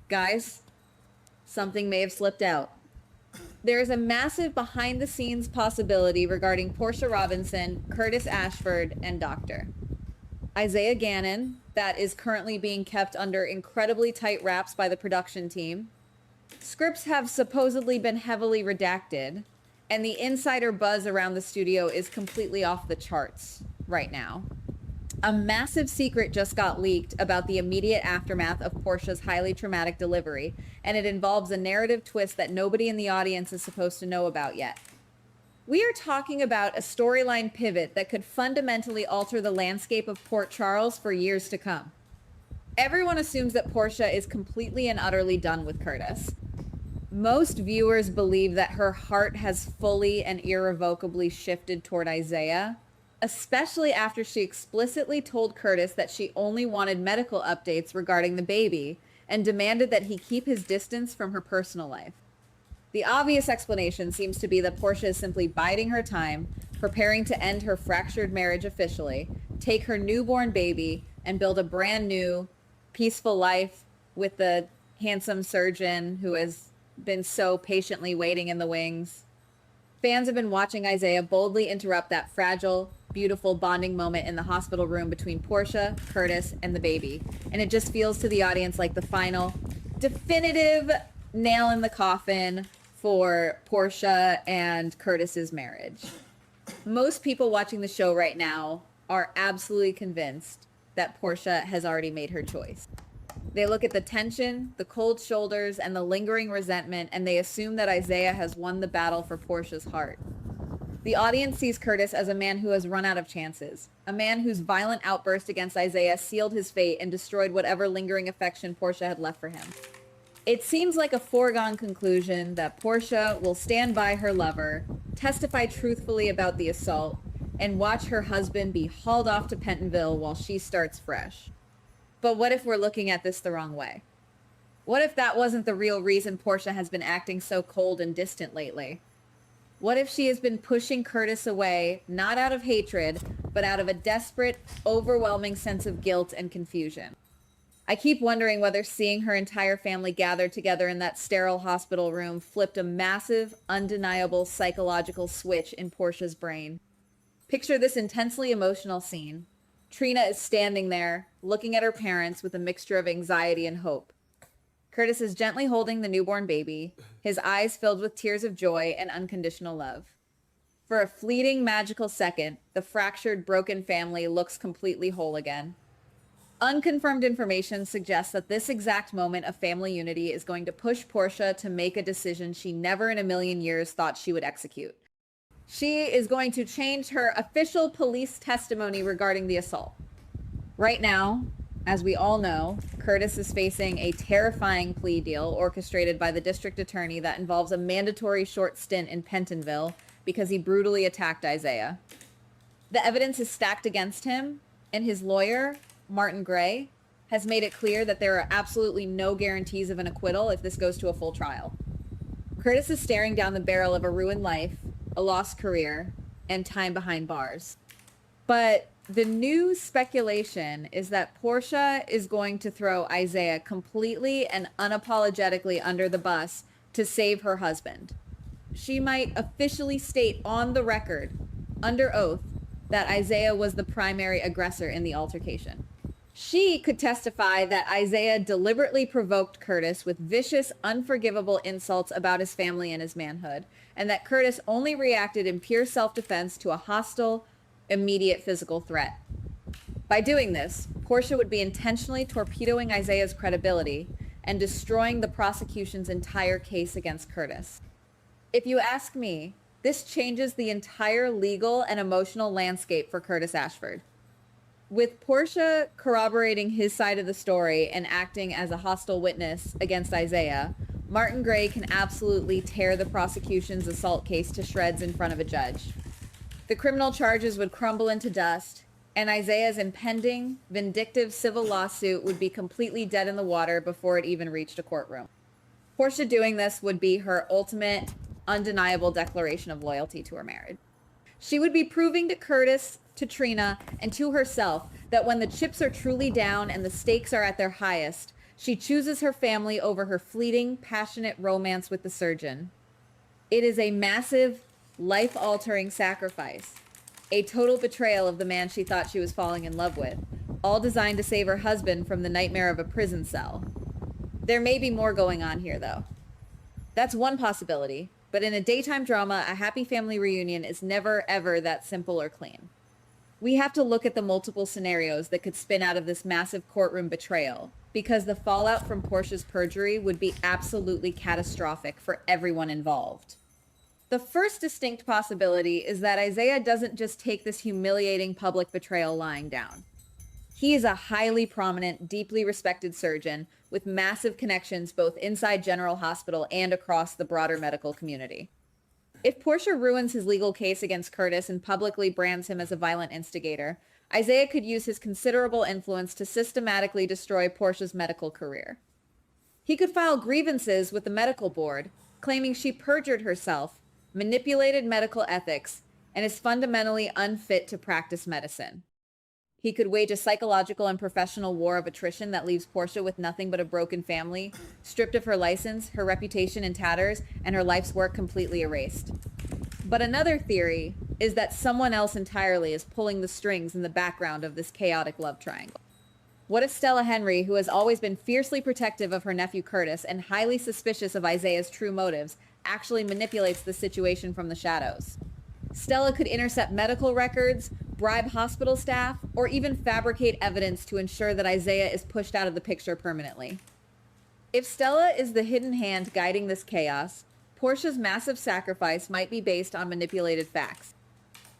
Guys, something may have slipped out. There is a massive behind-the-scenes possibility regarding Portia Robinson, Curtis Ashford, and Dr. Isaiah Gannon that is currently being kept under incredibly tight wraps by the production team. Scripts have supposedly been heavily redacted, and the insider buzz around the studio is completely off the charts right now. A massive secret just got leaked about the immediate aftermath of Portia's highly traumatic delivery, and it involves a narrative twist that nobody in the audience is supposed to know about yet. We are talking about a storyline pivot that could fundamentally alter the landscape of Port Charles for years to come. Everyone assumes that Portia is completely and utterly done with Curtis. Most viewers believe that her heart has fully and irrevocably shifted toward Isaiah, especially after she explicitly told Curtis that she only wanted medical updates regarding the baby and demanded that he keep his distance from her personal life. The obvious explanation seems to be that Portia is simply biding her time, preparing to end her fractured marriage officially, take her newborn baby, and build a brand new, peaceful life with the handsome surgeon who has been so patiently waiting in the wings. Fans have been watching Isaiah boldly interrupt that fragile, beautiful bonding moment in the hospital room between Portia, Curtis, and the baby. And it just feels to the audience like the final, definitive nail in the coffin for Portia and Curtis's marriage. Most people watching the show right now are absolutely convinced that Portia has already made her choice. They look at the tension, the cold shoulders, and the lingering resentment, and they assume that Isaiah has won the battle for Portia's heart. The audience sees Curtis as a man who has run out of chances, a man whose violent outburst against Isaiah sealed his fate and destroyed whatever lingering affection Portia had left for him. It seems like a foregone conclusion that Portia will stand by her lover, testify truthfully about the assault, and watch her husband be hauled off to Pentonville while she starts fresh. But what if we're looking at this the wrong way? What if that wasn't the real reason Portia has been acting so cold and distant lately? What if she has been pushing Curtis away, not out of hatred, but out of a desperate, overwhelming sense of guilt and confusion? I keep wondering whether seeing her entire family gathered together in that sterile hospital room flipped a massive, undeniable psychological switch in Portia's brain. Picture this intensely emotional scene. Trina is standing there, looking at her parents with a mixture of anxiety and hope. Curtis is gently holding the newborn baby, his eyes filled with tears of joy and unconditional love. For a fleeting, magical second, the fractured, broken family looks completely whole again. Unconfirmed information suggests that this exact moment of family unity is going to push Portia to make a decision she never in a million years thought she would execute. She is going to change her official police testimony regarding the assault. Right now, as we all know, Curtis is facing a terrifying plea deal orchestrated by the district attorney that involves a mandatory short stint in Pentonville because he brutally attacked Isaiah. The evidence is stacked against him, and his lawyer, Martin Gray, has made it clear that there are absolutely no guarantees of an acquittal if this goes to a full trial. Curtis is staring down the barrel of a ruined life, a lost career, and time behind bars. But the new speculation is that Portia is going to throw Isaiah completely and unapologetically under the bus to save her husband. She might officially state on the record, under oath, that Isaiah was the primary aggressor in the altercation. She could testify that Isaiah deliberately provoked Curtis with vicious, unforgivable insults about his family and his manhood, and that Curtis only reacted in pure self-defense to a hostile, immediate physical threat. By doing this, Portia would be intentionally torpedoing Isaiah's credibility and destroying the prosecution's entire case against Curtis. If you ask me, this changes the entire legal and emotional landscape for Curtis Ashford. With Portia corroborating his side of the story and acting as a hostile witness against Isaiah, Martin Gray can absolutely tear the prosecution's assault case to shreds in front of a judge. The criminal charges would crumble into dust, and Isaiah's impending, vindictive civil lawsuit would be completely dead in the water before it even reached a courtroom. Portia doing this would be her ultimate, undeniable declaration of loyalty to her marriage. She would be proving to Curtis, to Trina, and to herself that when the chips are truly down and the stakes are at their highest, She chooses her family over her fleeting, passionate romance with the surgeon. It is a massive, life-altering sacrifice, a total betrayal of the man she thought she was falling in love with, all designed to save her husband from the nightmare of a prison cell. There may be more going on here, though. That's one possibility, but in a daytime drama, a happy family reunion is never, ever that simple or clean. We have to look at the multiple scenarios that could spin out of this massive courtroom betrayal, because the fallout from Portia's perjury would be absolutely catastrophic for everyone involved. The first distinct possibility is that Isaiah doesn't just take this humiliating public betrayal lying down. He is a highly prominent, deeply respected surgeon with massive connections both inside General Hospital and across the broader medical community. If Portia ruins his legal case against Curtis and publicly brands him as a violent instigator, Isaiah could use his considerable influence to systematically destroy Portia's medical career. He could file grievances with the medical board, claiming she perjured herself, manipulated medical ethics, and is fundamentally unfit to practice medicine. He could wage a psychological and professional war of attrition that leaves Portia with nothing but a broken family, stripped of her license, her reputation in tatters, and her life's work completely erased. But another theory is that someone else entirely is pulling the strings in the background of this chaotic love triangle. What if Stella Henry, who has always been fiercely protective of her nephew Curtis and highly suspicious of Isaiah's true motives, actually manipulates the situation from the shadows? Stella could intercept medical records, bribe hospital staff, or even fabricate evidence to ensure that Isaiah is pushed out of the picture permanently. If Stella is the hidden hand guiding this chaos, Portia's massive sacrifice might be based on manipulated facts.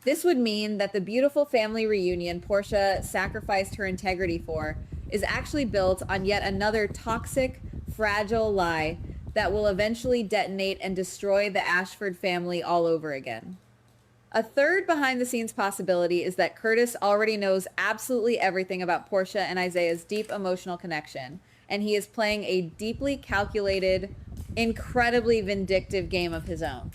This would mean that the beautiful family reunion Portia sacrificed her integrity for is actually built on yet another toxic, fragile lie that will eventually detonate and destroy the Ashford family all over again. A third behind-the-scenes possibility is that Curtis already knows absolutely everything about Portia and Isaiah's deep emotional connection, and he is playing a deeply calculated, incredibly vindictive game of his own.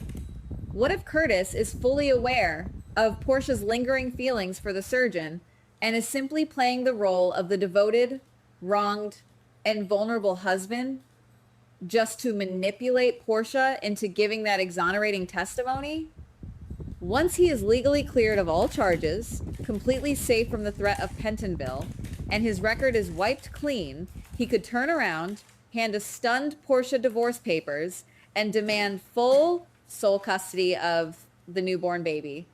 What if Curtis is fully aware of Portia's lingering feelings for the surgeon and is simply playing the role of the devoted, wronged, and vulnerable husband just to manipulate Portia into giving that exonerating testimony? Once he is legally cleared of all charges, completely safe from the threat of Pentonville, and his record is wiped clean, he could turn around, hand a stunned Portia divorce papers, and demand full sole custody of the newborn baby.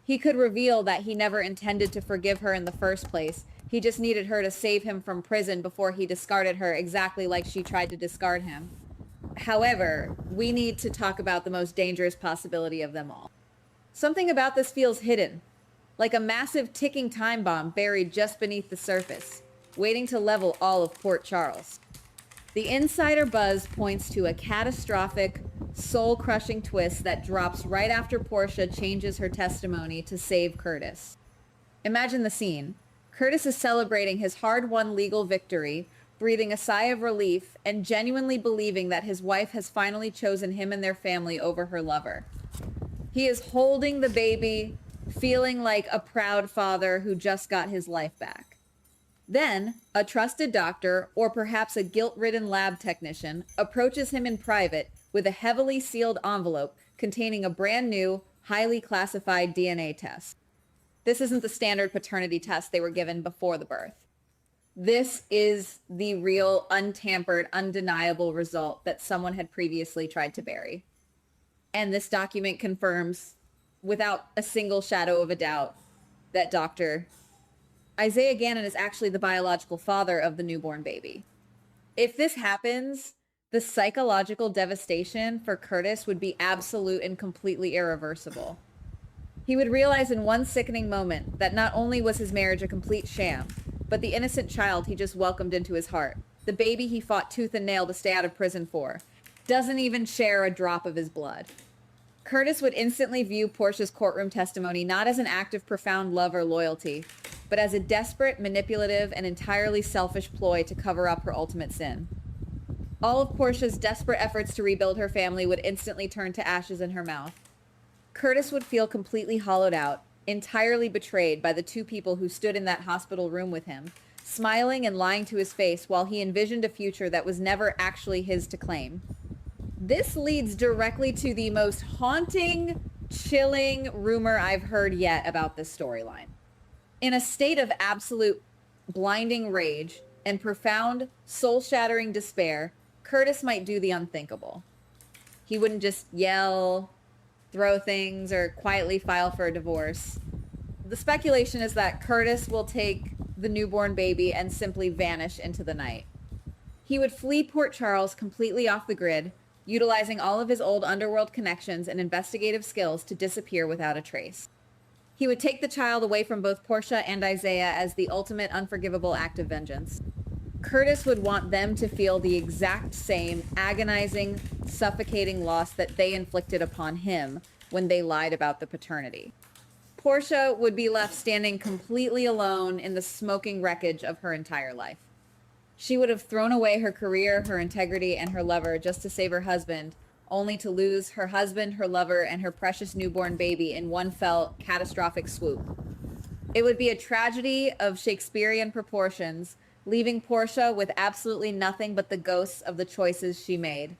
He could reveal that he never intended to forgive her in the first place. He just needed her to save him from prison before he discarded her exactly like she tried to discard him. However, we need to talk about the most dangerous possibility of them all. Something about this feels hidden, like a massive ticking time bomb buried just beneath the surface, waiting to level all of Port Charles. The insider buzz points to a catastrophic, soul-crushing twist that drops right after Portia changes her testimony to save Curtis. Imagine the scene. Curtis is celebrating his hard-won legal victory, breathing a sigh of relief, and genuinely believing that his wife has finally chosen him and their family over her lover. He is holding the baby, feeling like a proud father who just got his life back. Then, a trusted doctor, or perhaps a guilt-ridden lab technician, approaches him in private with a heavily sealed envelope containing a brand new, highly classified DNA test. This isn't the standard paternity test they were given before the birth. This is the real, untampered, undeniable result that someone had previously tried to bury. And this document confirms, without a single shadow of a doubt, that Dr. Isaiah Gannon is actually the biological father of the newborn baby. If this happens, the psychological devastation for Curtis would be absolute and completely irreversible. He would realize in one sickening moment that not only was his marriage a complete sham, but the innocent child he just welcomed into his heart, the baby he fought tooth and nail to stay out of prison for, doesn't even share a drop of his blood. Curtis would instantly view Portia's courtroom testimony not as an act of profound love or loyalty, but as a desperate, manipulative, and entirely selfish ploy to cover up her ultimate sin. All of Portia's desperate efforts to rebuild her family would instantly turn to ashes in her mouth. Curtis would feel completely hollowed out, entirely betrayed by the two people who stood in that hospital room with him, smiling and lying to his face while he envisioned a future that was never actually his to claim. This leads directly to the most haunting, chilling rumor I've heard yet about this storyline. In a state of absolute blinding rage and profound, soul-shattering despair, Curtis might do the unthinkable. He wouldn't just yell, throw things, or quietly file for a divorce. The speculation is that Curtis will take the newborn baby and simply vanish into the night. He would flee Port Charles completely off the grid, utilizing all of his old underworld connections and investigative skills to disappear without a trace. He would take the child away from both Portia and Isaiah as the ultimate unforgivable act of vengeance. Curtis would want them to feel the exact same agonizing, suffocating loss that they inflicted upon him when they lied about the paternity. Portia would be left standing completely alone in the smoking wreckage of her entire life. She would have thrown away her career, her integrity, and her lover just to save her husband, only to lose her husband, her lover, and her precious newborn baby in one fell, catastrophic swoop. It would be a tragedy of Shakespearean proportions, leaving Portia with absolutely nothing but the ghosts of the choices she made.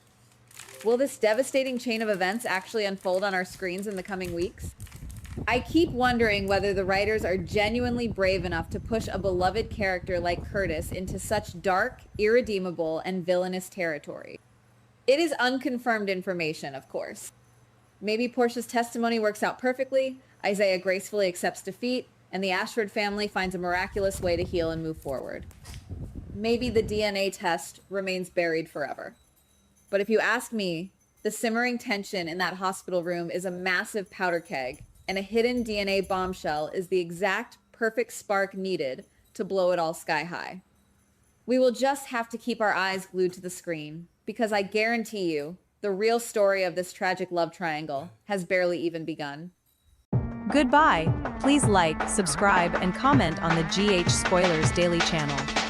Will this devastating chain of events actually unfold on our screens in the coming weeks? I keep wondering whether the writers are genuinely brave enough to push a beloved character like Curtis into such dark, irredeemable, and villainous territory. It is unconfirmed information, of course. Maybe Portia's testimony works out perfectly, Isaiah gracefully accepts defeat, and the Ashford family finds a miraculous way to heal and move forward. Maybe the DNA test remains buried forever. But if you ask me, the simmering tension in that hospital room is a massive powder keg, and a hidden DNA bombshell is the exact perfect spark needed to blow it all sky high. We will just have to keep our eyes glued to the screen, because I guarantee you, the real story of this tragic love triangle has barely even begun. Goodbye. Please like, subscribe, and comment on the GH Spoilers Daily channel.